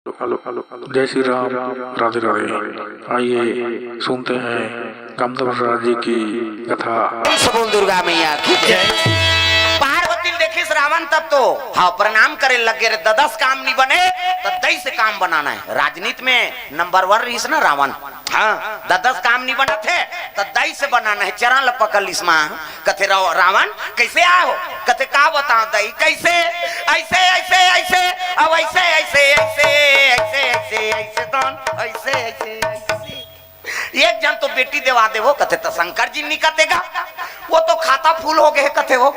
जय श्री राम, राधे राधे। आइए सुनते हैं कामदेव जी की कथा। बोल दुर्गा मैया की जय। पार्वती ने देखी रावण तब तो हाँ प्रणाम करे लगे रे, दस काम नहीं बने तो 10 से काम बनाना है। राजनीति में नंबर 1 रही ना रावण। हाँ 10 काम नहीं बना थे तो 10 से बनाना है। चरण लपकल इसमा कथे रावण कैसे आओ, कथे का बताओ दई कैसे ऐसे ऐसे ऐसे अब ऐसे ऐसे ऐसे ऐसे ऐसे ऐसे तो ऐसे ऐसे ऐसे एक जन तो बेटी देवा दे वो कथे तो शंकर जी नहीं कतेगा, वो तो खाता फूल हो गए कथे, वो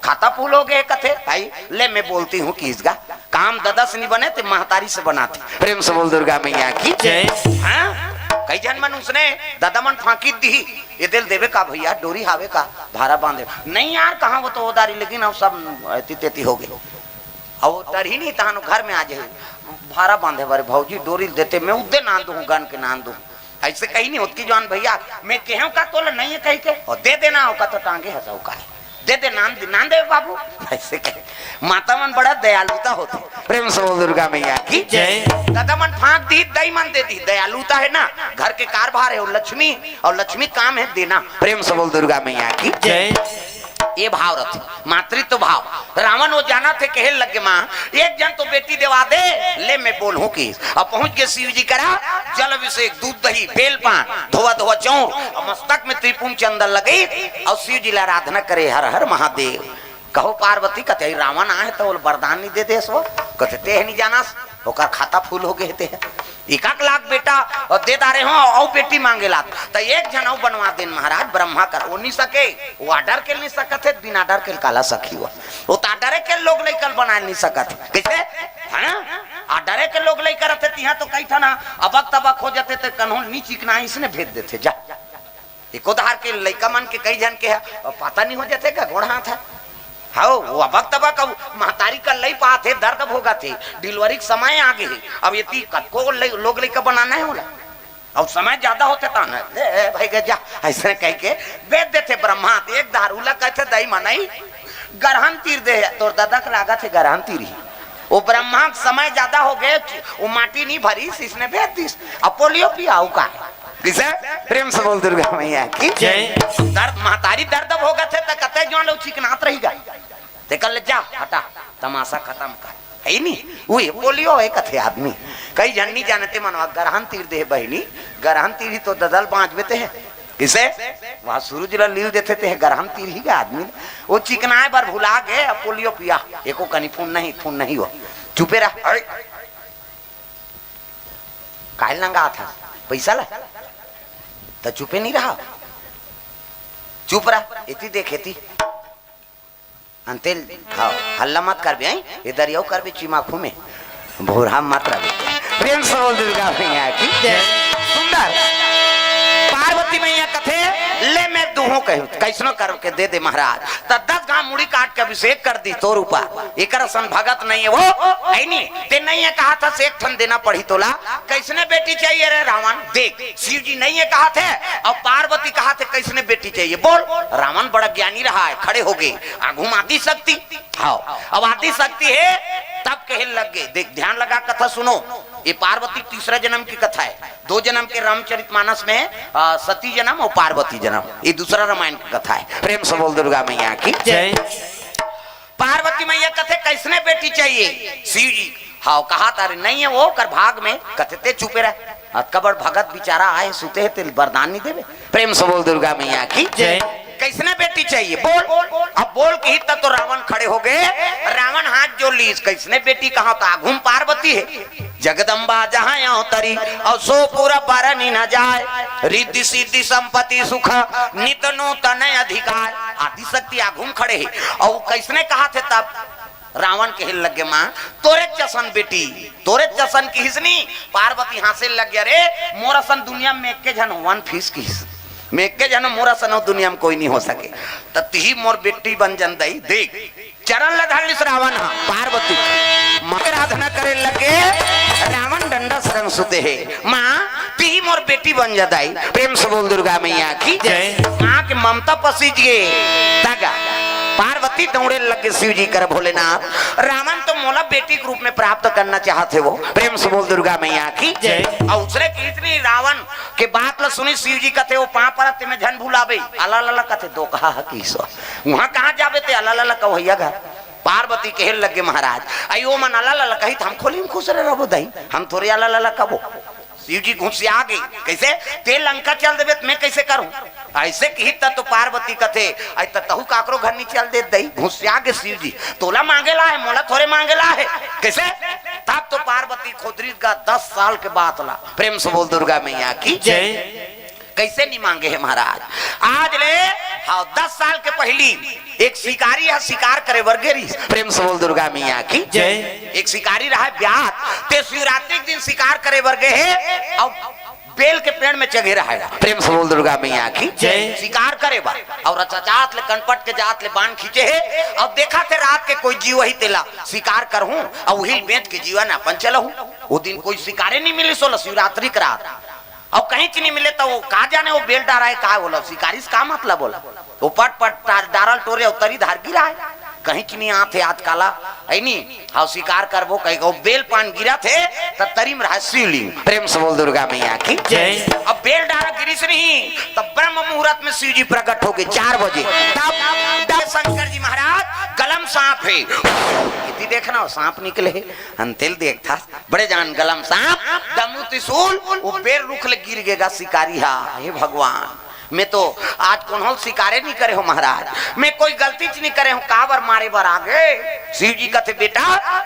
खाता फूल हो गए कथे। भाई ले मैं बोलती हूँ कि इसका काम 10 नहीं बने तो महतारी से बनाते। प्रेम से बोल दुर्गा मैया की जय। हाँ कई जन मन उसने दादा मन फांकी दी ये दिल देवे का भैया डोरी हावे का भारा बांधे नहीं यार कहाँ वो तो उदारी, लेकिन अब सब तेती हो गए। अब वो डर ही नहीं था घर में आ जाए भारा बांधे बारे भौजी डोरी देते मैं उदे नान दूं गन के नान दूं ऐसे कहीं नहीं होती जान भैया मैं कहूँ का तो नहीं है कहीं के और दे देना होगा तो टांगे हंसाऊ का दे दे नान दे बाबू ऐसे कहे। माता मन बड़ा दयालुता होती। प्रेम से बोल दुर्गा मैया की जय। दादा मन फांक दी दई मन दे दी, दयालुता है ना, घर के कारभार है लक्ष्मी और लक्ष्मी काम है देना। प्रेम से बोल दुर्गा मैया की जय। ये भाव रथ मातृत्व भाव। रावण वो जाना थे कहे लगे माँ एक जन तो बेटी देवा दे ले मैं बोलूं कि अब पहुंच गए शिव जी करा जल अभिषेक दूध दही बेल पान धोवा धोवा चौर और मस्तक में त्रिपुण चंदन लगे और शिव जी आराधना करे हर हर महादेव। कहो पार्वती कथे रावण आए तो वरदान नहीं दे दे सो कथे ते नहीं जाना ओकर खाता फूल हो गए थे 1 लाख बेटा और दे दारे हो और बेटी मांगे ला तो एक जन बनवा देन महाराज ब्रह्मा कर वो नहीं सके वो आडर के नहीं सकते बिना आडर के काला सखी हुआ वो तो आडरे के लोग लेकर बना नहीं सकते कैसे है आडरे के लोग लेकर थे यहाँ तो कई था ना अबक तबक हो जाते थे कन्हों नी चिकना इसने भेज देते जा एक उधार के लड़का मन के कई जन के है पता नहीं हो जाते क्या घोड़ा था हाँ वो अबक तबक महतारी का लई पाते दर्द होगा थे डिलीवरी समय आगे है अब ये को लोग लेकर बनाना है बोला अब समय ज्यादा होते था ना भाई गजा ऐसे कह के बेच देते ब्रह्मा एक दारूला कहते दही मनाई गरहन तीर दे तो दादा का लागा थे गरहन तीर ही वो ब्रह्मा समय ज्यादा हो गए वो माटी नहीं भरी इसने भेज दी अब पोलियो पियाऊ का किसे प्रेम से बोल दुर्गा मैया की जय। दर्द महतारी दर्द होगा थे तो कते जो लोग चिकनात रही गई ते कल जा हटा तमाशा खत्म कर है नहीं वही पोलियो है कथे आदमी कई जन नहीं जानते मनवा गरहन तीर दे बहनी गरहन तीर ही तो ददल बांच बेते हैं किसे वहां सूरज लील देते थे गरहन तीर ही का आदमी वो चिकनाए बार भुला गए अब पोलियो पिया एको कनी फोन नहीं हो चुपे रहा काल नंगा था पैसा ला तो चुपे नहीं रहा चुप रहा इतनी देखे थी अंतिल हाँ हल्ला मत कर भी इधर यो कर भी चिमाखू में भोरा मत रहे। प्रेम से बोल दुर्गा मैया की जय। सुंदर पार्वती मैया कथे ले मैं दूहों कहूं कैसनो करके दे दे महाराज तो 10 गांव मुड़ी काट के अभिषेक कर दी तो रूपा एक सन भगत नहीं है वो है नहीं ते नहीं है कहा था से एक ठन देना पड़ी तोला कैसने बेटी चाहिए रे रावण देख शिव जी नहीं है कहा थे और पार्वती कहा थे कैसने बेटी चाहिए बोल। रावण बड़ा ज्ञानी रहा है खड़े हो गए आगू आदि शक्ति हाँ अब आदि शक्ति है तब कहे लग गए देख ध्यान लगा कथा सुनो ये पार्वती तीसरा जन्म की कथा है 2 जन्म के रामचरितमानस में सती जन्म और पार्वती जन्म ये दूसरा रामायण की कथा है। प्रेम से बोल दुर्गा मैया की जय। पार्वती मैया कथे कैसने बेटी चाहिए शिव जी हाँ कहा तारे नहीं है वो कर भाग में कथे चुपे रहे कबड़ भगत बेचारा आए सुते है तेल वरदान नहीं देवे। प्रेम से बोल दुर्गा मैया की जय। कैसने बेटी चाहिए बोल। अब बोल के ही तब तो रावण खड़े हो गए रावण हाथ जो लीज कैसने बेटी कहा था घूम पार्वती है जगदम्बा जहाँ अवतरी और सो पूरा पारनी न जाए रिद्धि सिद्धि संपत्ति सुख नित नूतन अधिकार आदि शक्ति आघूम खड़े है और कैसने कहा थे तब रावण के हिल लगे माँ तोरे चसन बेटी तोरे चसन की हिसनी पार्वती हासिल लग गया रे मोरा सन दुनिया में के जन 1 फीस की मैं के जन मोरा सन दुनिया में कोई नहीं हो सके ती मोर बेटी बन जन दई देख चरण लधाल रावण पार्वती आराधना करे लगे रावण डंडा शरण सुते है माँ ती मोर बेटी बन जादाई। प्रेम से बोल दुर्गा मैया की जय। माँ के ममता पसीज गए पार्वती दौड़े लगे शिव जी कर भोलेनाथ। रावण तो मोला बेटी के रूप में प्राप्त करना चाहते वो, प्रेम से बोल दुर्गा मैया की जय। और उसने की इतनी रावण के बात ला सुनी शिव जी कहते वो पां परत में झन भुलावे अला लला कहते दो कहा हकीसो वहां कहां जाबे ते अला लला कवैया घर। पार्वती कहे लगे महाराज अयो मन अला लला कही हम खोली में खुश रहो दई हम थोड़े अला लला कबो। शिव जी घुसिया गई कैसे ते लंका चल देबे मैं कैसे करूं ऐसे कही तो पार्वती कथे आई तहु काकरो घर नहीं चल दे दई घुसिया के शिव जी तोला मांगेला है मोला थोड़े मांगेला है कैसे। तब तो पार्वती खोदरी का 10 साल के बाद ला, प्रेम से बोल दुर्गा मैया की जय। कैसे नहीं मांगे है महाराज आज ले हाँ 10 साल के पहली एक शिकारी है शिकार करे वर्गेरी, प्रेम से बोल दुर्गा मैया की जय। एक शिकारी रहा ब्याह ते शिवरात्रि के दिन शिकार करे वर्गे है और बेल के पेड़ में चढ़े रहा है, प्रेम से बोल दुर्गा मैया की जय। शिकार करे बा और जात ले कनपट के जात ले बाण खींचे है और देखा थे रात के कोई जीव ही तेला शिकार करहूं और वही बेच के जीवन अपन चलहूं। वो दिन कोई शिकारे नहीं मिले सोलह शिवरात्रि की रात और कहीं नहीं मिले तो वो कहा जाने वो बेल डारा है कहा बोला शिकारी से का मतलब बोला वो पट पट डारल टोरे उतरी धार गिरा है कहीं नहीं आते आज काला ऐनी हाँ शिकार करबो कहीं को बेल पान गिरा थे तब तरीम रहा शिवलिंग, प्रेम से बोल दुर्गा मैया की जय। अब बेल डारा गिरी से नहीं तब ब्रह्म मुहूर्त में शिव जी प्रकट हो गए 4 बजे। तब शंकर जी महाराज गलम सांप है इतनी देखना सांप निकले अंतिल देखता बड़े जान गलम सांप दमू त्रिशूल वो बेल रुख ले गिर गएगा शिकारी हा हे भगवान मैं तो आज कौन शिकारे नहीं करे हो महाराज मैं कोई गलती नहीं करे हूँ काबर मारे बर आगे। शिव जी कहते बेटा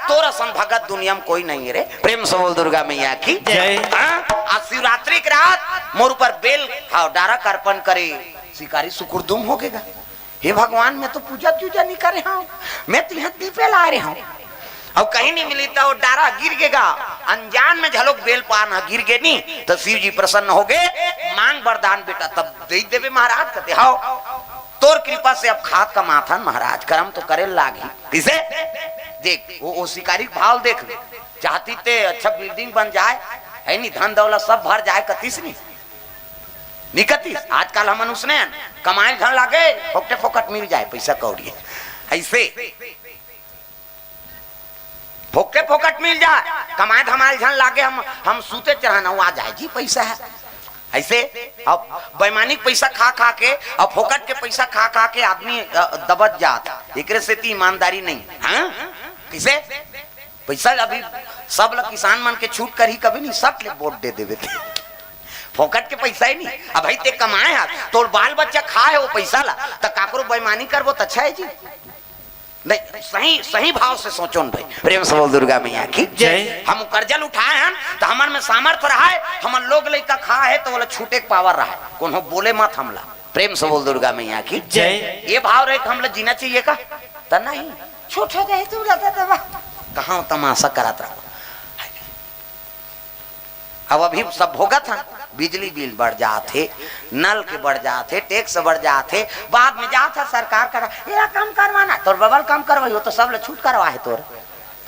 तोरा सन भगत दुनिया में कोई नहीं रे, प्रेम से बोल दुर्गा मैया की जय। आज शिवरात्रि की रात मोर ऊपर बेल डारा कर्पण करे शिकारी सुकुरदुम हो गएगा। हे भगवान मैं तो पूजा पूजा नहीं करे हूँ मैं तो यहाँ दीपे ला रहे हूँ और कहीं नहीं मिली तो डारा गिर गएगा अनजान में झलोक बेल पान गिर गए नहीं तो शिव जी प्रसन्न हो गए मांग वरदान बेटा तब दे देवे महाराज कहते हाओ तोर कृपा से अब खाद का माथन महाराज कर्म तो करे लागी किसे देख वो शिकारी भाव देख चाहती ते अच्छा बिल्डिंग बन जाए है नहीं धन दौलत सब भर जाए कतीस नहीं निकतीस आजकल हम उसने कमाए धन लागे फोकटे फोकट मिल जाए पैसा कौड़ी ऐसे फोकटे फोकट मिल जाए कमाए धमाल झन लागे हम सूते चढ़ाना आ जाए जी पैसा है ऐसे। अब वैमानिक पैसा खा खा के और फोकट के पैसा खा खा के आदमी दबत जाता एक से ईमानदारी नहीं हाँ किसे पैसा अभी सब लोग किसान मन के छूट कर ही कभी नहीं सब ले वोट दे देवे फोकट के पैसा ही नहीं अब भाई ते कमाए है तो बाल बच्चा खाए वो पैसा ला तो काकरो बेईमानी करबो तो अच्छा है जी नहीं सही सही भाव से सोचो भाई, प्रेम से बोल दुर्गा मैया की जय। हम कर्जल उठाए हैं तो हमार में सामर्थ्य रहा है हम लोग लड़का खा है तो बोला छूटे के पावर रहा है कौन हो बोले मत हमला, प्रेम से बोल दुर्गा मैया की जय। ये भाव रहे हम लोग जीना चाहिए का तो नहीं छोटे रहे तू कहाँ तमाशा कराता रहा। अब अभी सब भोगत है बिजली बिल बढ़ जाते नल के बढ़ जाते टैक्स बढ़ जाते बाद में जाता सरकार करा ये काम करवाना तोर बबल काम करवाई हो तो सब लोग छूट करवा है तोर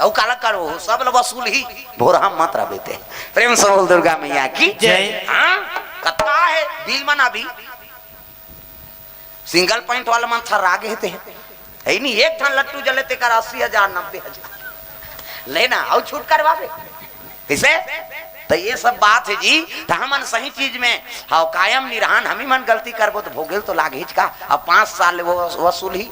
औ काला करो सब लोग वसूल ही भोर हम मत रहे। प्रेम से बोल दुर्गा मैया की जय। हाँ कत्ता है बिल मना भी सिंगल पॉइंट वाला मन था रागे थे है नहीं एक ठन लट्टू जले ते कर 80,000 90,000 लेना और छूट करवावे किसे तो ये सब बात है जी तो हमन सही चीज में हाँ कायम निरहान हम ही मन गलती करबो तो भोगेल तो लागे का। अब 5 साल वो वसूल ही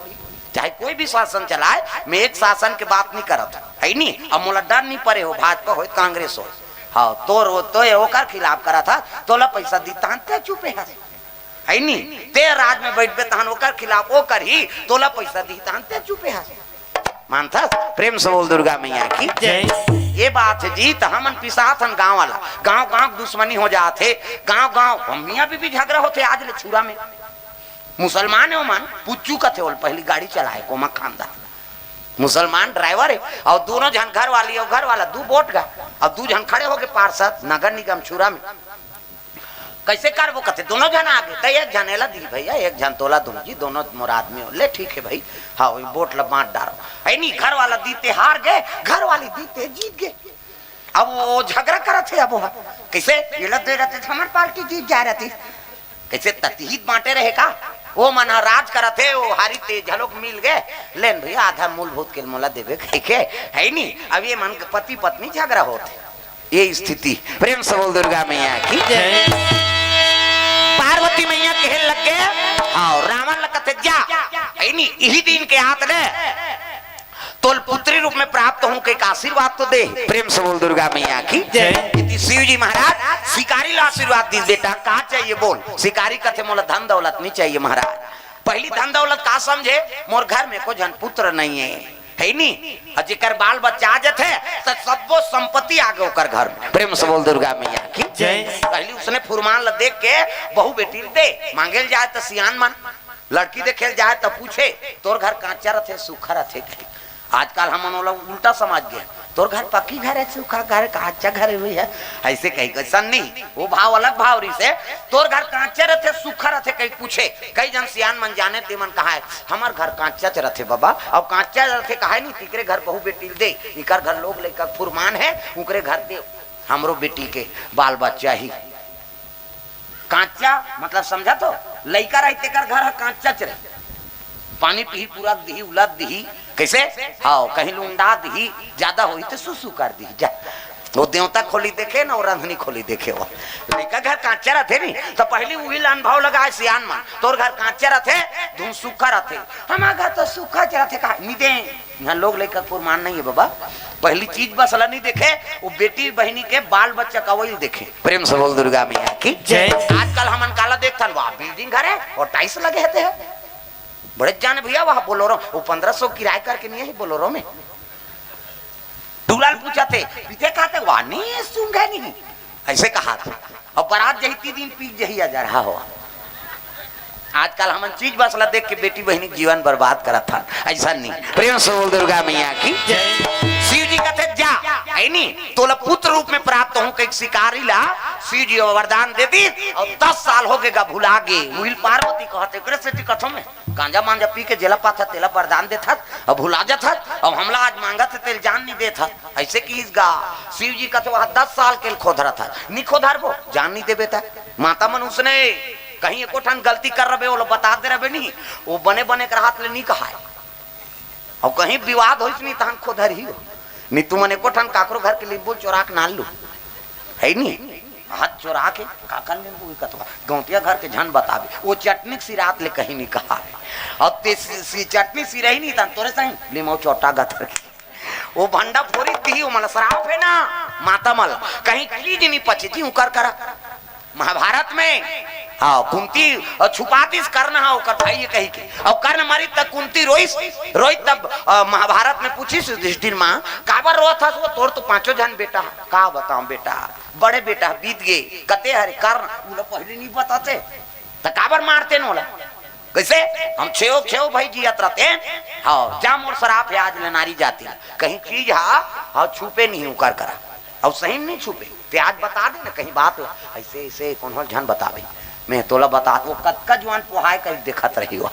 चाहे कोई भी शासन चलाए मैं एक शासन के बात नहीं करत है नहीं अब मोला डर नहीं पड़े हो भाजपा हो कांग्रेस हो हाँ तो ओकर खिलाफ करा था तोला पैसा दी तहन चुपे है नहीं ते राज में बैठ तहन ओकर खिलाफ ओकर ही तोला पैसा दी तहन चुपे है मानता। प्रेम से बोल दुर्गा मैया की जय। ये बात है जी तो हमन पिसात हन गांव वाला गांव गांव दुश्मनी हो जाते गांव गांव मियां भी झगड़ा होते आज ले छुरा में मुसलमान है मन पुच्चू का थे पहली गाड़ी चलाए कोमा खानदान मुसलमान ड्राइवर है और दोनों जन घर वाली और घर वाला 2 बोट का और 2 जन खड़े हो गए पार्षद नगर निगम छुरा में कैसे कर वो कहते दोनों जन आगे तो एक जनेला दी भैया एक जन तोला दोनों जी दोनों मोर आदमी हो ले ठीक है भाई हाँ वही बोट ला बांट डालो है नहीं घर वाला दीते हार गए घर वाली दीते जीत गए। अब वो झगड़ा करा थे अब कैसे ये लोग दे रहे थे हमारी पार्टी जीत जा रही थी कैसे ततीहित बांटे रहे का वो मन राज करत है वो हारी ते झलोक मिल गए लेन भैया आधा मूलभूत के मोला देवे के है नहीं। अब ये मन पति पत्नी झगड़ा होते ये स्थिति। प्रेम से बोल दुर्गा मैया की जय। पार्वती मैया कहे लग गए और रावण लगते जा है नहीं यही दिन के हाथ ने तो पुत्री रूप में प्राप्त हूं के आशीर्वाद तो दे। प्रेम से बोल दुर्गा मैया की जय। शिव जी महाराज शिकारी ला आशीर्वाद दी बेटा कहा चाहिए बोल। शिकारी कथे मोला धन दौलत नहीं चाहिए महाराज। पहली धन दौलत का समझे मोर घर में को जन पुत्र नहीं है नहीं जिकर बाल बच्चा आ जाते तो सबो संपत्ति आ गए ओकर घर में। प्रेम से बोल दुर्गा मैया की जय। पहली उसने फुरमान ल देख के बहु बेटी दे मांगे जाए तो सियान मन लड़की देखे जाए तो पूछे तोर घर कांचा रथे सूखा रथे। आजकल हम उल्टा समझ गए तोर घर पक्की घर है सूखा घर कांचा घर हुई है ऐसे कहीं कैसा नहीं वो भाव अलग भाव रही से तोर घर कांचा रहते सूखा रहते कहीं पूछे कई जन सियान मन जाने ते मन कहा है हमार घर कांचा रहते बाबा और कांचा रहते कहा नहीं तीकरे घर बहु बेटी दे इकर घर लोग लेकर फुरमान है उकरे घर दे हमरो बेटी के बाल बच्चा ही कांचा मतलब समझा तो लड़का रहते कर घर कांचा रहे पानी पी पूरा दी उलट दी कैसे हाँ कहीं लुंडा दी ज्यादा हुई तो सुसु कर दी जा वो देवता खोली देखे ना और रंधनी खोली देखे वो लड़का घर कांचा रहते नहीं तो पहले वही अनुभव लगा सियान मन तोर घर कांचा रहते धुन सूखा रहते हमारा घर तो सूखा रहते कहा नहीं दे यहाँ लोग लेकर पुरमान नहीं है बाबा। पहली चीज बसला नहीं देखे वो बेटी बहनी के बाल बच्चा का वही देखे। प्रेम से बोल दुर्गा मैया की जय। आजकल हमन काला देखता वाह बिल्डिंग घर है और टाइल्स लगे रहते हैं बड़े जाने भैया वहां बोलोरो वो 1500 किराया करके नहीं है बोलोरो में। दुलाल पूछा थे पीछे कहा थे वहां नहीं सूंघे नहीं ऐसे कहा था और बारात जही दिन पीक जही जा रहा हो। आजकल हम चीज बसला देख के बेटी बहनी जीवन बर्बाद करा था ऐसा नहीं। प्रेम से बोल दुर्गा मैया की शिव जी कहते जा नहीं तो पुत्र रूप में प्राप्त हूं कि शिकारी ला शिव जी वरदान दे दी और 10 साल हो गएगा भुला गे मुहिल पार्वती कहते कथों में गांजा मांजा पी के जेला पाता तेला वरदान देता और भुला जाता और हमला आज मांगा था तेल जान नहीं देता ऐसे की गा शिव जी कहते वहां 10 साल के खोधरा था नहीं खोधर वो जान नहीं दे बेटा माता मन उसने कहीं एको ठन गलती कर रहे वो बता दे रहे नहीं वो बने बने कर हाथ ले नहीं कहा है और कहीं विवाद हो नहीं तहन खोधर ही हो नहीं तू मन एको ठन काकरो घर के नींबू चोरा के नाल लू है नहीं हाथ चोरा के काकर नींबू कतवा गौतिया घर के झन बतावे वो चटनी सी रात ले कहीं नहीं कहा है और ते चटनी सी रही नहीं तन तोरे सही लिमो चोटा गथर के वो भंडा फोरी दी वो मन श्राप है ना माता मल कहीं चीज नहीं पची उकर करा महाभारत में हाँ कुंती छुपातीस कर्ण हाँ भाई कही के और कर्ण मरी तक कुंती रोई तब महाभारत में पूछी युधिष्ठिर माँ काबर रो था वो तोड़ तो 5 जन बेटा का बताऊं बेटा बड़े बेटा बीत गए कते हरे कर्ण उन्हें पहले नहीं बताते तो काबर मारते नोला कैसे हम छेओ भाई जियत रहते हाँ जाम और शराब है आज नारी जाती कहीं चीज हाँ छुपे नहीं उकर करा और सही नहीं छुपे ते आज बता दे ना कहीं बात ऐसे ऐसे कौन हो झन बतावे मैं तोला बता वो कतका जवान पोहाय कर देखत रही हो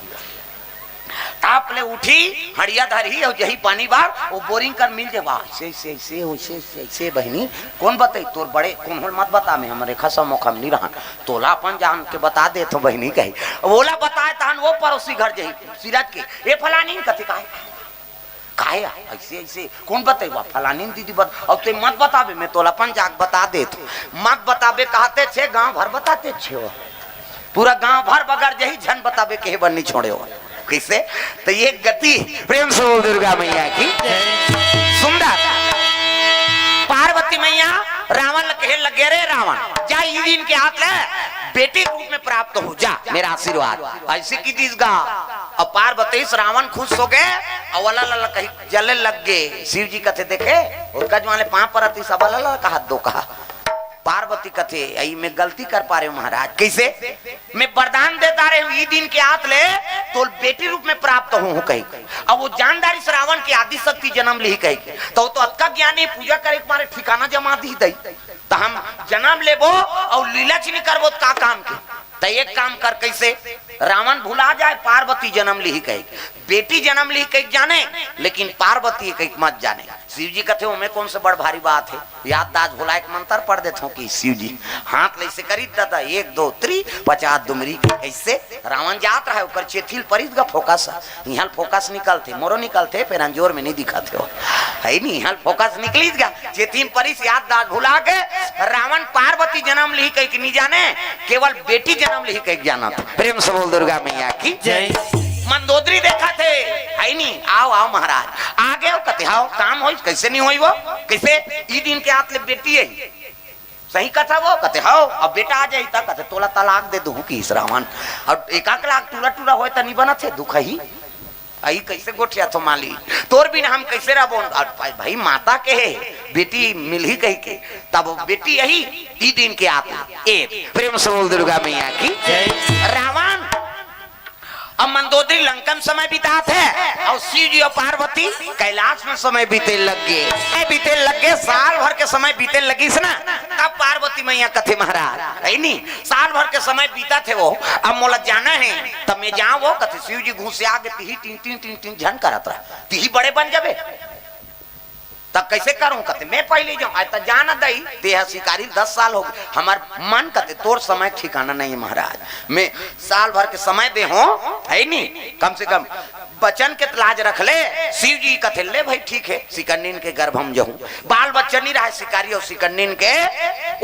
ताप ले उठी हड़िया धरी और यही पानी बार वो बोरिंग कर मिल जाए ऐसे बहनी कौन बताई तोर बड़े कौन हो मत बता मैं हमारे खसा मौका नहीं रहा तोला अपन जान के बता दे तो बहनी कही बोला बताए तहन वो पड़ोसी घर जही सिरज के ये फलानी कथी काहे ऐसे ऐसे कौन बताई फलानी दीदी और ते मत बताबे मैं तोला अपन जाग बता दे मत बताबे कहते छे गांव भर बताते छे पूरा गांव भर बगर यही झन बताबे के बन्नी छोड़े हो कैसे तो ये गति। प्रेम से दुर्गा मैया की सुंदर पार्वती मैया रावण कहे लगे रे रावण जा दिन के हाथ ले बेटी रूप में प्राप्त हो जा मेरा आशीर्वाद ऐसे की दीस गा और पार्वती रावण खुश हो गए और वाला कहीं जले लग गए। शिव जी कथे देखे उनका जो पाँव पर अति सब कहा दो कहा पार्वती कथे आई मैं गलती कर पा रहे हूँ महाराज कैसे मैं वरदान देता रहे हूँ दिन के हाथ ले तो बेटी रूप में प्राप्त हूँ कहीं अब वो जानदारी श्रावण की आदि शक्ति जन्म ली कही तो अतका ज्ञानी पूजा करे मारे ठिकाना जमा दी दई तो हम जन्म लेबो और लीला चिनी करबो का काम के तो एक काम कर कैसे रावण भुला जाए पार्वती जन्म ली कही बेटी जन्म ली कही जाने लेकिन पार्वती कही मत जाने शिव जी कहते उमें कौन से बड़ भारी बात है, याददाश्त भुला एक मंत्र पढ़ देते हो कि शिव जी हाथ ले से करी दादा 1 2 3 50 दुमरी ऐसे रावण जात रहा ऊपर चेथिल परित का फोकस यहाँ फोकस निकलते मोरो निकलते फिर अंजोर में नहीं दिखाते हो है नहीं यहाँ फोकस निकली गया चेथिल परित याददाश्त भुला के रावण पार्वती जन्म ली कहीं नहीं जाने केवल बेटी जन्म ली कहीं जाना था। प्रेम से बोल दुर्गा मैया की जय। मंदोदरी देखा थे है नहीं आओ आओ महाराज आगे हो कहते आओ काम हो कैसे नहीं हुई वो कैसे ई दिन के हाथ ले बेटी है सही कथा वो कहते हो अब बेटा आ जाए तक कहते तोला तलाक दे दू कि रावण और 1 लाख टूरा टूरा हो नहीं बना थे दुख ही आई कैसे गोठिया तो माली तोर बिना हम कैसे रहो भाई माता के है बेटी मिल ही कही के तब बेटी यही ई दिन के हाथ एक प्रेम से बोल दुर्गा मैया की रावण अब मंदोदरी लंकन समय बिताते हैं और शिव जी और पार्वती कैलाश में समय बीते लग गए साल भर के समय बीते लगी ना तब पार्वती मैया कथे महाराज है नहीं साल भर के समय बीता थे वो अब मोला जाना है तब मैं जाऊँ वो कथे शिव जी घूस आगे तीन झन करत रहा तिही बड़े बन जाबे तब कैसे करूं कहते मैं पहले जाऊं आज तक जाना दई तेहा शिकारी 10 साल हो गए हमार मन कहते तोर समय ठिकाना नहीं है महाराज मैं साल भर के समय दे हो है नहीं कम से कम बचन के लाज रख ले शिव जी कहते ले भाई ठीक है सिकन्नीन के गर्भ हम जाऊं बाल बच्चन नहीं रहा शिकारी और सिकन्नीन के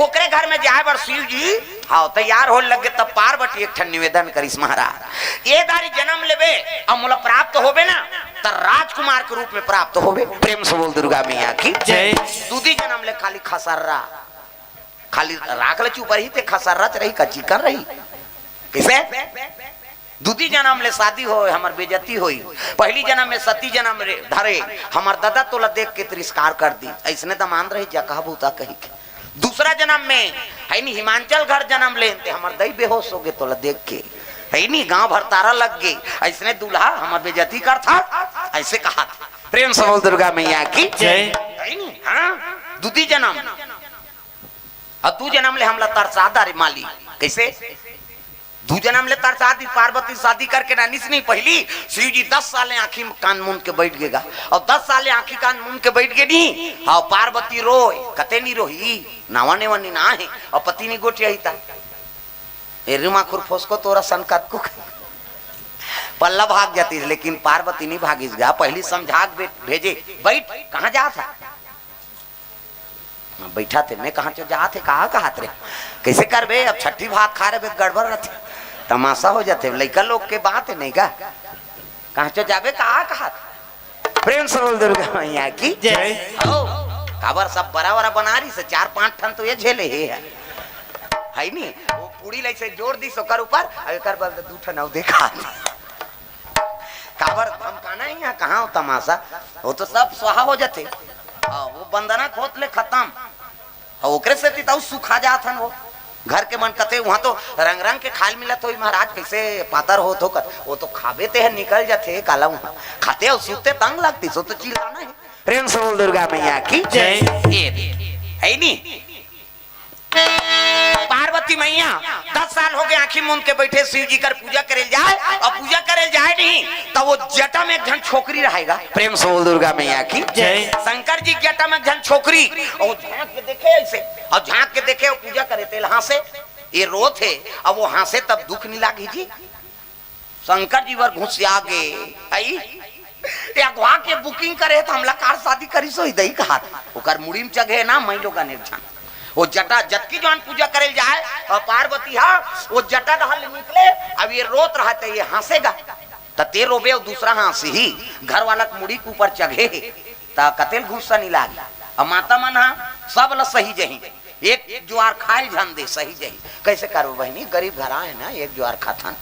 ओकरे घर में जाए बार शिव जी हाँ तैयार हो लगे तब पार्वती एक निवेदन करिस महाराज ये दारी जन्म लेबे अब मोला प्राप्त होबे ना तो राजकुमार के रूप में प्राप्त होबे। प्रेम से बोल दुर्गा मैया की जय। दूधी जन्म ले खाली खसर्रा खाली राख ले ऊपर ही ते खसर्रा रही का चिकन रही कैसे दूधी जन्म ले शादी हो हमार बेजती होई पहली जन्म में सती जन्म रे धरे हमार दादा तोला देख के तिरस्कार कर दी ऐसने तो मान रही जगह बूता कही के दूसरा जन्म में है नहीं हिमाचल घर जन्म लेते हमार दई बेहोश हो गए तोला देख के है नहीं गांव भर तारा लग गई ऐसने दूल्हा हमार बेजती कर था ऐसे कहा था। प्रेम से बोल दुर्गा मैया की जय। हाँ दूधी जन्म और तू जन्म ले हमला तरसादा रे माली कैसे दू जन्म ले तरसादी पार्वती शादी करके ना नहीं पहली शिव जी 10 साल आंखी कान मुन के बैठ गएगा और 10 साल आंखी कान मुन के बैठ गए नहीं हाँ पार्वती रोए कते नहीं रोही नावाने वानी ना है और पति नहीं गोटिया ही था एरिमा खुरफोस को तोरा संकट को पल्ला भाग जाती है लेकिन पार्वती नहीं भागीस गया पहली समझा भेजे बैठ कहाँ जा था बैठा थे मैं कहाँ चो जा थे कहा थे कैसे कर बे अब छठी भात खा रहे गड़बड़ रहते तमाशा हो जाते लड़का लोग के बात है नहीं का कहाँ चो जाबे कहा प्रेम से बोल दुर्गा मैया की जय। काबर सब बड़ा बड़ा बना रही से 4-5 टन तो ये झेले है नहीं वो पूरी लाइक से जोड़ दी सोकर ऊपर कर बल 2 टन और देखा काबर हम खाना ही यहाँ कहाँ हो तमाशा वो तो सब स्वाहा हो जाते वो बंदना खोत ले खत्म ओकरे से तो सुखा जात हन वो घर के मन कते वहां तो रंग रंग के खाल मिला तो महाराज कैसे पातर हो तो कर वो तो खाबे ते है निकल जाते काला वहां खाते और सूते तंग लगती सो तो चिल्लाना है। प्रेम से बोल दुर्गा मैया की जय। है नहीं पार्वती मैया 10 साल हो गए आंखी मूंद के बैठे शिव जी कर पूजा करे जाए और पूजा करे जाए नहीं तो वो जटा में एक जन छोकरी रहेगा। प्रेम से बोल दुर्गा मैया की जय। शंकर जी जटा में एक जन छोकरी और झांक के देखे ऐसे और झांक के देखे और पूजा करे थे हासे ये रो थे अब वो हासे तब दुख नहीं लागी जी शंकर जी वर घुस आगे आई अगवा के बुकिंग करे तो हमला कार शादी करी सो दही कहा ओकर मुड़ीम जगह ना मैं लोग वो जटा जटकी जवान पूजा करे जाए और पार्वती हाँ वो जटा डहल निकले अब ये रोत रहा था ये हंसेगा तो ते रोबे और दूसरा हंसी ही घर वाला मुड़ी के ऊपर चढ़े ता कतेल गुस्सा नहीं लागी और माता मन हाँ सब ल सही जही एक ज्वार खाए झन दे सही जही कैसे करो बहनी गरीब घर है ना एक ज्वार खाता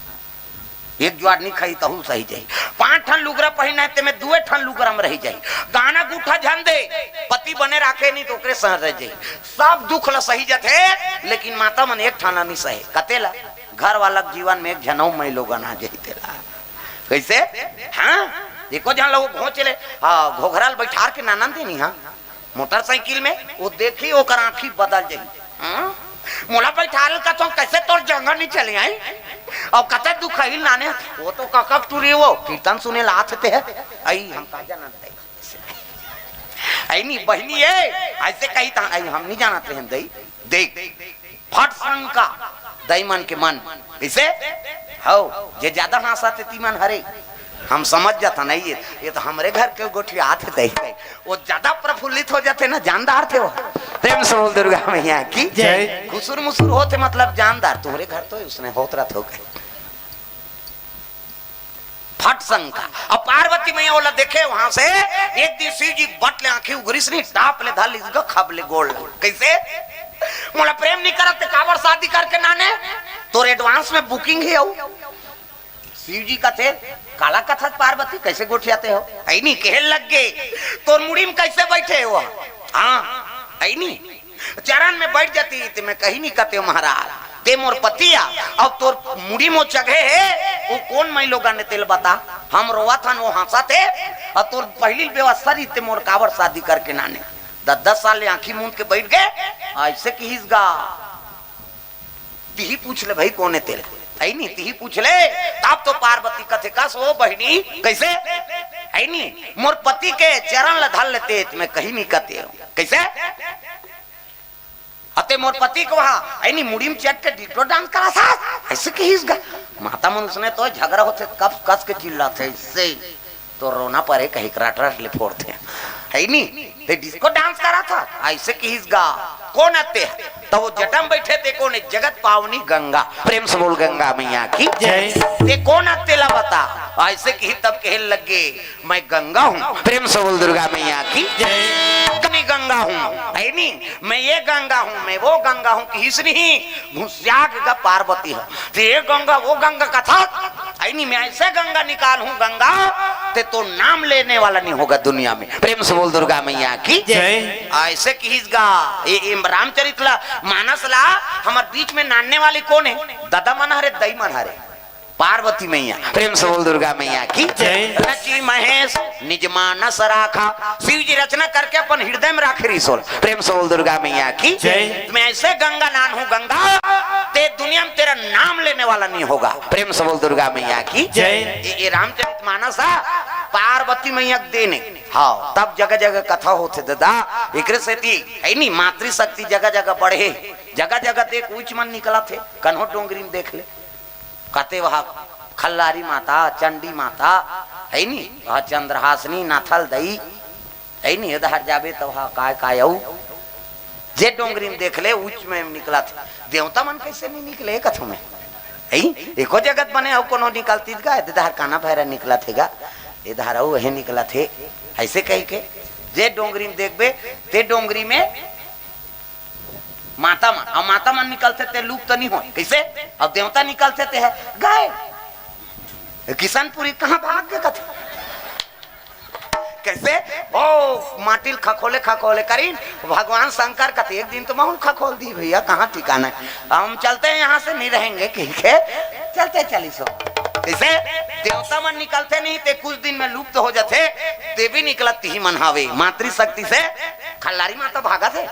एक ज्वार नहीं खाई तहु सही जाई 5 ठन लुगरा पहिना ते में 2 ठन लुगरा में रही जाई गाना गुठा झन दे पति बने राखे नहीं तो ओकरे सह रह जाई सब दुख ल सही जाते लेकिन माता मन एक ठाना नहीं सहे कतेला घर वाला जीवन में एक जनौ में लोग ना जईतेला कैसे हां एको जन लोग घोचले हां घोघराल बैठार के नानन दे नहीं हां मोटरसाइकिल में वो देखी ओकर आंखी बदल जाई हां मोला बैठाल का तो कैसे तोर जंगल नहीं चले आई और कते दुख है नाने वो तो ककक टूरी वो कीर्तन सुने लात थे आई हम का जानते है नहीं बहनी है ऐसे कही था हम नहीं जानते हैं दई देख फट संग का दई मन के मन इसे हो जे ज्यादा हंसा थे तीमन हरे हम समझ जाता नहीं ये तो हमारे घर के गोठिया आते दई वो ज्यादा प्रफुल्लित हो जाते ना जानदार थे वो प्रेम से बोल दुर्गा मैया की जय खुसुर मुसुर होते मतलब जानदार तुम्हारे घर तो उसने होत रहा हो गए फट संका और पार्वती मैया वाला देखे वहां से एक दिन शिव जी बट ले आंखें उगरिस नहीं टाप ले धाल इसको खब ले गोल कैसे मोला प्रेम नहीं करते काबर शादी करके नाने तो एडवांस में बुकिंग है हो शिव जी का थे काला कथा पार्वती कैसे गोठियाते हो ऐ नहीं कहल लग गए तो मुड़ी में कैसे बैठे हो हाँ ऐ नहीं चरण में बैठ जाती तो मैं कहीं नहीं कहते हो महाराज ते मोर पतिया अब तोर मुड़ी मो चढ़े है वो कौन मैं लोगा ने तेल बता हम रोवा था वो हंसा थे और तोर पहली व्यवस्था री ते मोर कावर शादी करके नाने 10 साल आंखी मूंद के बैठ गए ऐसे की हिसगा तिही पूछ ले भाई कौन है तेल ऐ नहीं तिही पूछ ले तब तो पार्वती कथे का सो बहनी कैसे ऐ नहीं मोर पति के चरण लधल लेते मैं कहीं नहीं कहते हो कैसे अते मोर पति को वहां ऐनी मुड़ी में चट के डिटो डांस करा था ऐसे की हिसगा माता मनुष्य ने तो झगड़ा होते कब कस के चिल्लाते इससे तो रोना पड़े कहीं कराट ले फोड़ते है नहीं ते डिस्को डांस करा था ऐसे की हिसगा कौन आते हैं तो वो जटम बैठे थे कौन जगत पावनी गंगा प्रेम से बोल गंगा मैया की जय ते कौन आते ला बता ऐसे की तब कहने लगे मैं गंगा हूँ प्रेम से बोल दुर्गा मैया की जय गंगा हूँ है नहीं मैं ये गंगा हूँ मैं वो गंगा हूँ किसनी घुसियाग का पार्वती है ते ये गंगा वो गंगा का था है नहीं मैं ऐसे गंगा निकाल हूँ गंगा ते तो नाम लेने वाला नहीं होगा दुनिया में प्रेम से बोल दुर्गा मैया की जय ऐसे किसगा ये रामचरित मानस ला हमारे बीच में नानने वाली कौन है दादा मन हरे दई मन हरे पार्वती मैया प्रेम से बोल दुर्गा मैया की जय रची महेश निज मानस राखा शिव जी रचना करके अपन हृदय में राखे रिसोल प्रेम से बोल दुर्गा मैया की जय मैं ऐसे गंगा नान हूँ गंगा ते दुनिया में तेरा नाम लेने वाला नहीं होगा प्रेम से बोल दुर्गा मैया की जय ये रामचरित मानस पार्वती मैया देने हाँ तब जगह जगह कथा होते दादा एक है नहीं मातृशक्ति जगह जगह बढ़े जगह जगह देख उच्च मन निकला थे कन्हो डोंगरी में देख ले कहते वहां खल्लारी माता चंडी माता है नी वहां चंद्रहासनी नाथल दई है नी इधर जाबे तो वहां काय जे डोंगरी में देख ले उच्च में निकला थे देवता मन कैसे नहीं निकले कथों में एको जगत बने हो कोनो निकलती गा इधर काना भैरा निकला थेगा इधर वही निकला थे ऐसे कह के जे डोंगरी में देखबे ते डोंगरी में माता मन और माता मन निकलते थे लूप तो नहीं हो कैसे अब देवता निकलते थे गाय किशनपुरी कहाँ भाग गए कथे कैसे ओ माटिल खखोले खखोले करीन भगवान शंकर कथे एक दिन तो माहौल खखोल दी भैया कहाँ ठिकाना है हम चलते हैं यहाँ से नहीं रहेंगे कहीं चलते 40 कैसे देवता मन निकलते नहीं ते कुछ दिन में लुप्त हो जाते ते भी निकलती ही मनहावे मातृशक्ति से खल्लारी माता भागा थे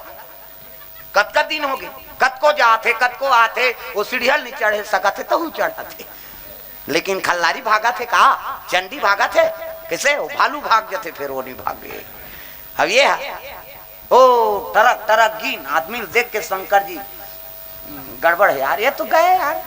कत का दिन हो गए कत को जाते कत को आते वो सीढ़ियल नहीं चढ़े सका थे तो चढ़ा थे लेकिन खल्लारी भागा थे कहा चंडी भागा थे कैसे वो भालू भाग जाते फिर वो नहीं भागे अब ये ओ टरक टरक गिन आदमी देख के शंकर जी गड़बड़ है यार ये तो गए यार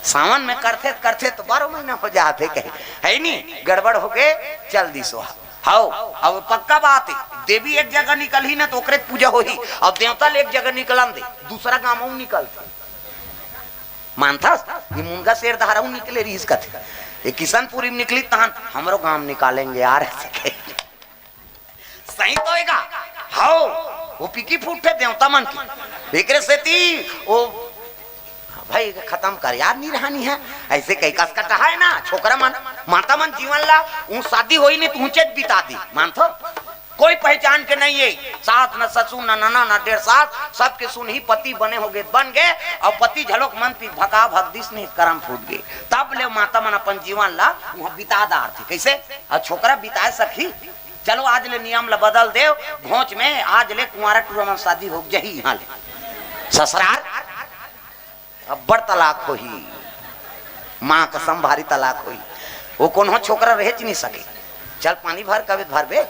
सावन में करते करते तो 12 महीना हो जाते कहीं है नहीं गड़बड़ हो गए चल दी सो हाउ अब पक्का बात है देवी एक जगह निकल ही ना तो ओकरे पूजा हो ही अब देवता एक जगह निकलन दे दूसरा गांव निकलते मानता ये मुंगा शेर धाराऊ निकले रही इसका थे ये किशनपुरी में निकली तहन हमरो गांव निकालेंगे यार सही तो होगा हाउ वो पिकी फूट थे देवता मन की एक से थी वो भाई खत्म कर यार नहीं रहानी है ऐसे कई कस कटा है ना छोकरा मन माता मन जीवन ला ऊ शादी होई नहीं तुझे बिता दी मानतो कोई पहचान के नहीं है साथ न ससुर न नना न 1.5 साल सबके सुन ही पति बने हो गए बन गए और पति झलोक मन पी भगा भगदिश नहीं करम फूट गए तब ले माता मन अपन जीवन ला वहां बिता दार थी कैसे और छोकरा बिताए सखी चलो आज ले नियम ला बदल दे भोज में आज ले कुंवारा टूरा में शादी हो जही यहाँ ले ससुराल अब बड़ तलाक हो ही माँ कसम भारी तलाक हुई वो कौन हो छोकरा रह नहीं सके चल पानी भर कभी भर बे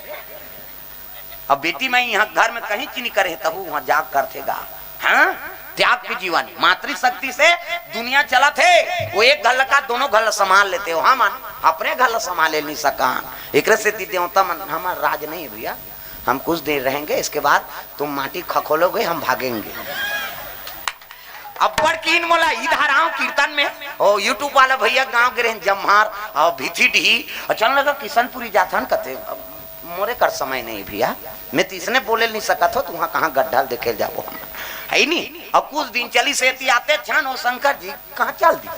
अब बेटी मैं यहाँ घर में कहीं की नहीं करे तब वहां जाग कर थेगा। हाँ त्याग की जीवन मातृशक्ति से दुनिया चला थे। वो एक घर का दोनों घर संभाल लेते हो। हम अपने घर संभाले नहीं सका। एक से देवता मन हमारा राज नहीं भैया, हम कुछ देर रहेंगे, इसके बाद तुम माटी खखोलोगे, हम भागेंगे। अब बड़ कीन मोला इधर आओ कीर्तन में ओ यूट्यूब वाला भैया गांव गिरे जम्हार और भीथी ढी चल लगा किशनपुरी जाथन कते मोरे कर समय नहीं भैया, मैं तीसने बोले नहीं सका था, वहां कहाँ गड्ढा देखे जाओ हम है नहीं। और कुछ दिन चली से आते छन ओ शंकर जी कहाँ चल दी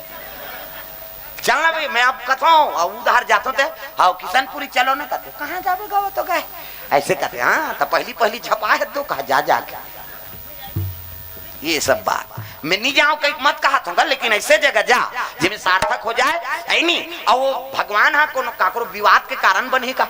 चलना भाई मैं अब कथाऊं और उधर जाते थे। हाँ किशनपुरी चलो ना कहते कहाँ जावे गवा तो गए ऐसे कहते। हाँ तो पहली झपा है तो कहा जा जाके ये सब बात मैं नहीं जाऊं कहीं मत कहा था, लेकिन ऐसे जगह जा जिसमें सार्थक हो जाए ऐ नहीं। और वो भगवान हाँ को काकरो विवाद के कारण बने का,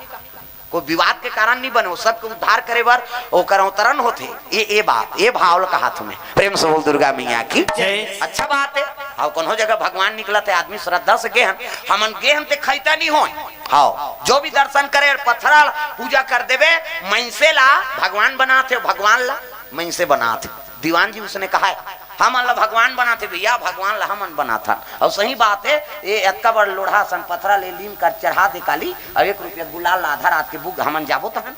कोई विवाद के कारण नहीं बने, सबको उद्धार करे बार ओकर अवतरण होते। ये बात ये भाव कहा तुम्हें प्रेम से बोल दुर्गा मैया की जय। अच्छा बात है। हाँ कोनो जगह भगवान निकला थे आदमी श्रद्धा से गेहन हमन गेहन ते खैता नहीं हो। हाँ जो भी दर्शन करे पत्थरा पूजा कर देवे मनसे ला भगवान बनाते, भगवान ला मनसे बनाते। दीवान जी उसने कहा है हम अल्लाह भगवान बनाते भैया, भगवान ला हमन बना था। और सही बात है ये अक्का बड़ लोढ़ा सन पथरा ले लीम कर चढ़ा दे काली और 1 रुपया गुलाल आधा रात के बुक हमन जाबो तहन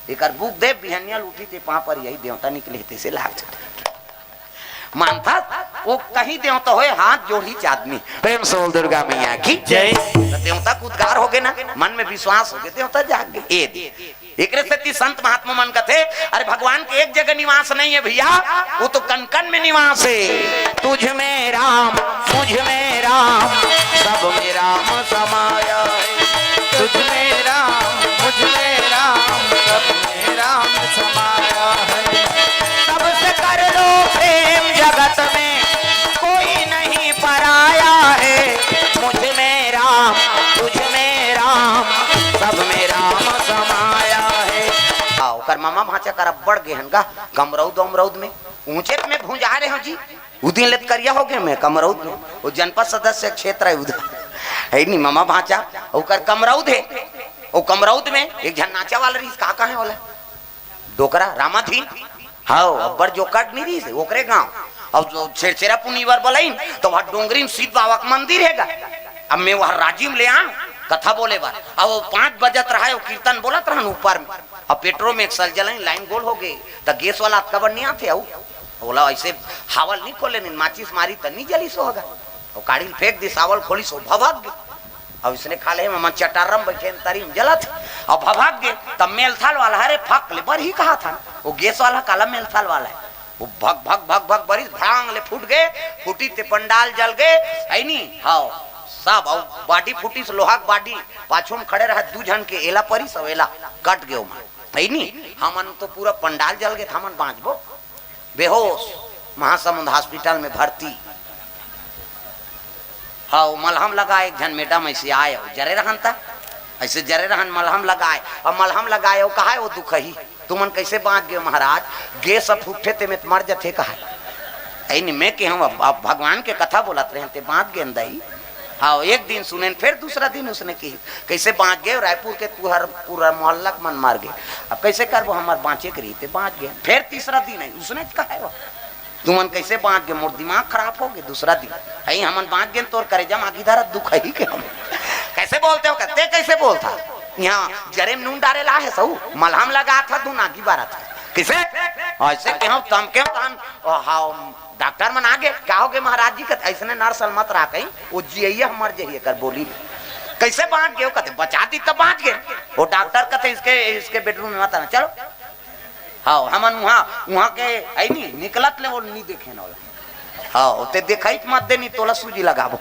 एक बुक दे बिहनिया उठी थे पा पर यही देवता निकले थे से लाग मानता वो कहीं देवता होए हाथ जोड़ी आदमी प्रेम से बोल दुर्गा मैया की जय। देवता को उद्गार हो गए ना, मन में विश्वास हो गया, देवता जाग गए। एक संत महात्मा मन का थे अरे भगवान के एक जगह निवास नहीं है भैया, वो तो कन कन में निवास है। तुझ में राम मुझ में राम सब में राम समाया है। तुझ में राम मुझ में राम सब में राम समाया है। सबसे कर लो प्रेम जगत में कोई नहीं पराया है। मुझ में राम तुझ में राम सब में राम समाया है। आओ कर मामा भाचा कर बढ़ गए हनगा कमरौद अमरौद में ऊंचे में भूंजा रहे हो जी उदिन लेत करिया हो गए मैं कमरौद में वो जनपद सदस्य क्षेत्र है उधर है नहीं मामा भाचा ओकर कमरौद है। वो कमरौद में एक जन नाचा वाला रही का है वाला डोकरा रामाधीन। हाँ अब्बर जो कट नहीं रही ओकरे गांव अब जो छेड़छेरा पुनीवर बोलाइन तो वहां डोंगरी में सीध बाबा का मंदिर है। अब मैं वहां राजीव ले आ कथा बोले बार अब वो 5 बजत रहा है वो कीर्तन बोलत रहा ऊपर में। अब पेट्रोल में एक सल जलाइन लाइन गोल हो गई तो गैस वाला कबर नहीं आते बोला ऐसे हावल नहीं खोले नहीं माचिस मारी तो नहीं जली सो होगा और काड़ी फेंक दी सावल खोली सो भभाग गई। अब इसने खा ले मैं चटारम बैठे तरीम जला थे और भभाग गए तब मेलथाल वाला अरे फक ले बर ही कहा था वो गैस वाला काला मेलथाल वाला है वो भग भग भग भग बरी भांग ले फूट गए फूटी ते पंडाल जल गए है नी। हाँ सब और बाडी फूटी से लोहा बाडी पाछू में खड़े रहा 2 जन के एला परी सवेला कट गए है नी। हमन तो पूरा पंडाल जल गए हमन बाँचबो बेहोश महासमुंद हॉस्पिटल में भर्ती। हाँ मलहम लगा एक जन मैडम ऐसे आए जरे रहन था ऐसे जरे रहन मलहम लगाए और मलहम लगाए वो कहा वो दुख ही तुमन कैसे बांध गए महाराज गैस सब फूटे ते में मर जाते कहा नहीं मैं के हम अब भगवान के कथा बोलत रहे थे बांध गए अंदर। हाँ एक दिन सुने फिर दूसरा दिन उसने की कैसे बांध गए रायपुर के पूरा मोहल्ला मन मार गए अब कैसे कर वो हमारे बाँचे के रही बांध गए। फिर तीसरा दिन है उसने कहा तुमन कैसे बांध गए मोर दिमाग खराब हो गए। दूसरा दिन है हमन बांध गए तोर करे जम आगी धारा दुख है के हम कैसे बोलते हो कहते कैसे बोलता यहाँ जरे में नून डाले ला है सब मलहम लगा था तू नागी बारा था किसे ऐसे के हम तम के हाँ डॉक्टर मन आगे क्या हो गए महाराज जी कहते ऐसे नर्स मत रहा कहीं वो जिये मर जाइए कर बोली कैसे बांध गए कहते बचा दी तब बांध गए। वो डॉक्टर कहते इसके बेडरूम में मत आना चलो। हाँ हमन वहाँ के आई नहीं निकलत ले वो नहीं देखे ना हाँ ते देखा मत दे नहीं तोला सूजी लगाबो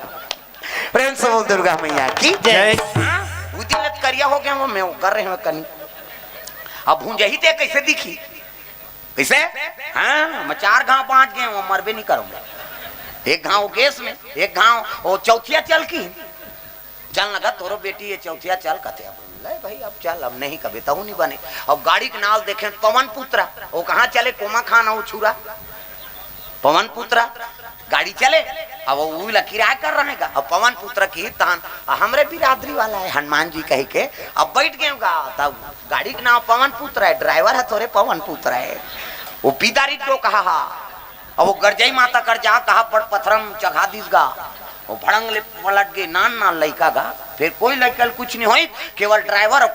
प्रेम से बोल दुर्गा मैया की जय। उदिलत करिया हो गया वो मैं कर रहे हैं कनी अब भूंज ही थे कैसे दिखी कैसे हाँ मैं 4 घाव 5 गए वो मरबे नहीं करूंगा। एक घाव गैस में एक घाव वो चौथिया चल की चल लगा तोरो बेटी ये चौथिया चल कहते अब भाई अब चल अब नहीं कभी तहु नहीं बने। अब गाड़ी के नाल देखे पवन पुत्रा वो कहाँ चले कोमा खाना वो छुरा पवन पुत्र गाड़ी चले अब वो किराया कर रहे हैं। अब पवन पुत्र की तान हमरे बिरादरी वाला है हनुमान जी कह के अब बैठ गए तब गाड़ी का नाम पवन पुत्र है, ड्राइवर है थोड़े पवन पुत्र है। वो पीदारी को कहा अब वो गरजई माता कर जा कहा पड़ पथरम चढ़ा दीस गा वो भड़ंग ले पलट गए नान नान लड़का गा। फिर कोई लड़का कुछ नहीं हुई, केवल ड्राइवर और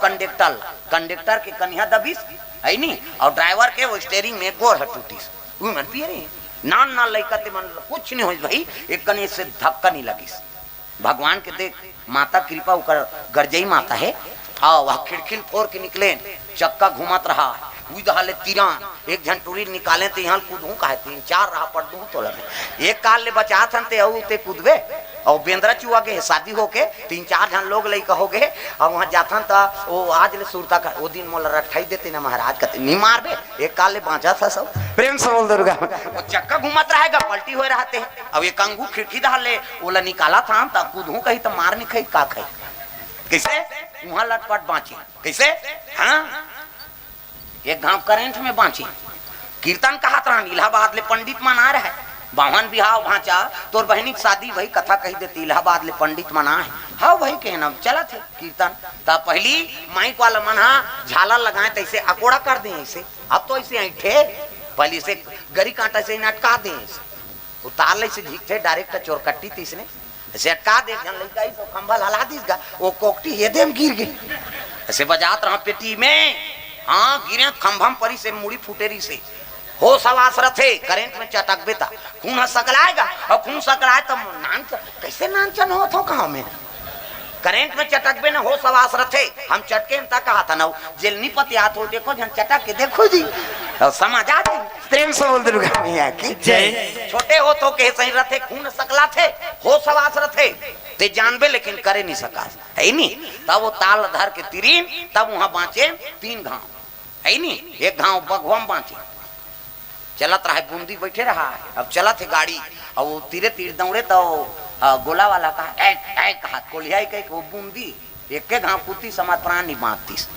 कंडक्टर के कन्या दबीस है नहीं और ड्राइवर के वो स्टेयरिंग में गोर हटूटीस वो मन पिए रही नान नान लड़का ते मन कुछ नहीं हुई भाई, एक कने से धक्का नहीं लगी। भगवान के देख माता कृपा उकर गरजई माता है। हाँ वह खिड़खिल फोड़ के निकले चक्का घुमत रहा उधर तीरान एक जन टूरी निकाले तो यहाँ कूदू कहे 3-4 रहा पड़ दू तो लगे एक काल ले बचा ते कूदबे और बेंद्रा चुआ के शादी होके 3-4 जन लोग लई कहोगे और वहाँ जाथन तो वो आज ले सुरता का वो दिन मोला रठाई देते ना महाराज कहते नहीं मार बे एक काल ले बांचा था सब प्रेम से बोल दुर्गा वो चक्का घुमत रहेगा पलटी हो रहते हैं। अब एक अंगू खिड़की डाल ले ओला निकाला था तब कूदू कही तो मार नहीं खाई का खाई कैसे वहां लटपट बांची कैसे। हाँ एक गांव करेंट में बांची कीर्तन कहा था इलाहाबाद ले पंडित मना रहा है बावन बिहाव भांचा तोर बहनी की शादी वही कथा कही देती इलाहाबाद ले पंडित मना है। हाँ वही के नाम चला थे कीर्तन तब पहली माइक वाला मना झाला लगाए तो ऐसे अकोड़ा कर दे ऐसे अब तो ऐसे ऐठे पहले से गरी कांटा से अटका दे उतार ले से झीकते डायरेक्ट चोरकट्टी थी इसने ऐसे अटका दे जन लड़का तो खंभा हला दीसगा वो कोकटी एकदम गिर गई ऐसे बजात रहा पेटी में। हाँ गिरे खंभा परी से मुड़ी फुटेरी से हो सवास रथे करेंट में चटक बेता खून सकलाएगा और खून सकलाए तब नान कैसे नानचन हो तो कहा में करेंट में चटक बे न हो सवास रथे हम चटके में कहा था ना जेलनी पति हाथ हो देखो जन चटक के देखो जी और समझ आ जाए प्रेम से बोल दुर्गा मैया की जय। छोटे हो तो के सही रथे खून सकला थे हो सवास रथे ते जानबे लेकिन करे नहीं सका है नहीं तब वो ताल धर के तिरीन तब वहां बांचे 3 गांव है नहीं एक गांव बगवम बांचे चलत रहा बूंदी बैठे रहा अब चलत है गाड़ी और वो तीरे तीर दौड़े तो गोला वाला कहा कहा कोलिया वो बूंदी एक के गांव कुत्ती समाज प्राण नहीं बांधतीस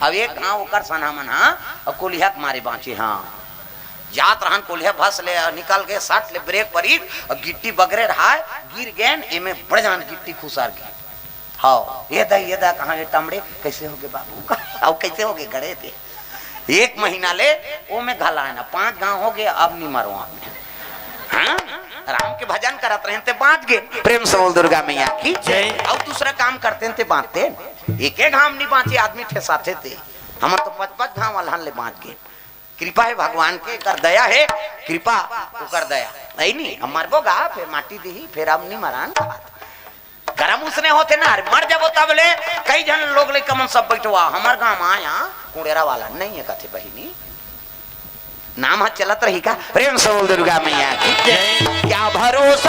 अब एक गांव ओकर सना मना और कोलिया के मारे बांचे। हाँ जात रहन कोलिया भस ले निकल गए सट ले ब्रेक परी और गिट्टी बगरे रहा गिर गए एमे बड़ जान गिट्टी खुसार गए। हाँ ये दा कहाँ ये टमड़े कैसे हो गए बाबू अब कैसे हो गए गड़े थे 1 महीना ले वो में घला है ना 5 गांव हो गए अब नहीं मरो आपने। हाँ राम के भजन करत रहे थे बांट गए प्रेम से बोल दुर्गा मैया की जय। और दूसरा काम करते थे बांटते एक गांव नहीं बांचे आदमी ठेसाते थे हम तो 5-5 गांव वाला ले बांट गए। कृपा है भगवान के कर दया है कृपा वो कर दया नहीं हम मरबो गा फिर माटी दी फिर अब नहीं मरान गरम उसने होते ना मर जब तब ले कई जन लोग ले कमन सब बैठवा हमार गांव आया कुड़ेरा वाला नहीं है कथे बहिनी नाम चलत रही का प्रेम से बोल दुर्गा मैया की क्या भरोसा।